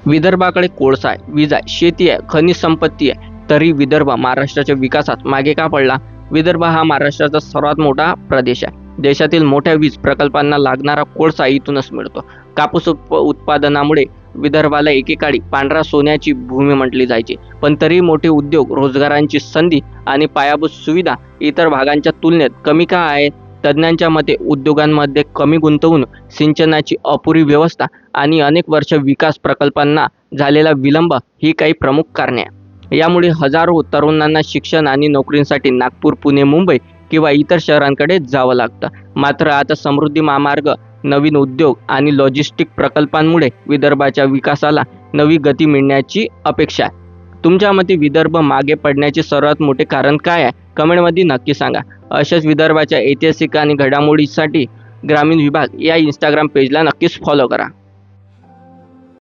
विदर्भाकडे कोळसा आहे, वीज आहे, शेती आहे, खनिज संपत्ती आहे, तरी विदर्भ महाराष्ट्राच्या विकासात मागे का पडला? विदर्भ हा महाराष्ट्राचा सर्वात मोठा प्रदेश आहे. देशातील मोठ्या वीज प्रकल्पांना लागणारा कोळसा इथूनच मिळतो. कापूस उत्पादनामुळे विदर्भाला एकेकाळी पांढरा सोन्याची भूमी म्हटली जायची. पण तरी मोठे उद्योग, रोजगारांची संधी आणि पायाभूत सुविधा इतर भागांच्या तुलनेत कमी का आहे? तज्ज्ञांच्या मते उद्योगांमध्ये कमी गुंतवणूक, सिंचनाची अपुरी व्यवस्था आणि अनेक वर्ष विकास प्रकल्पांना झालेला विलंब ही काही प्रमुख कारणे आहेत. यामुळे हजारो तरुणांना शिक्षण आणि नोकरीसाठी नागपूर, पुणे, मुंबई किंवा इतर शहरांकडे जावं लागतं. मात्र आता समृद्धी महामार्ग, नवीन उद्योग आणि लॉजिस्टिक प्रकल्पांमुळे विदर्भाच्या विकासाला नवी गती मिळण्याची अपेक्षा आहे. तुमच्या मते विदर्भ मागे पडण्याचे सर्वात मोठे कारण काय आहे? कमेंटमध्ये नक्की सांगा. अशाच विदर्भाच्या ऐतिहासिक आणि घडामोडीसाठी ग्रामीण विभाग या इंस्टाग्राम पेजला नक्कीच फॉलो करा.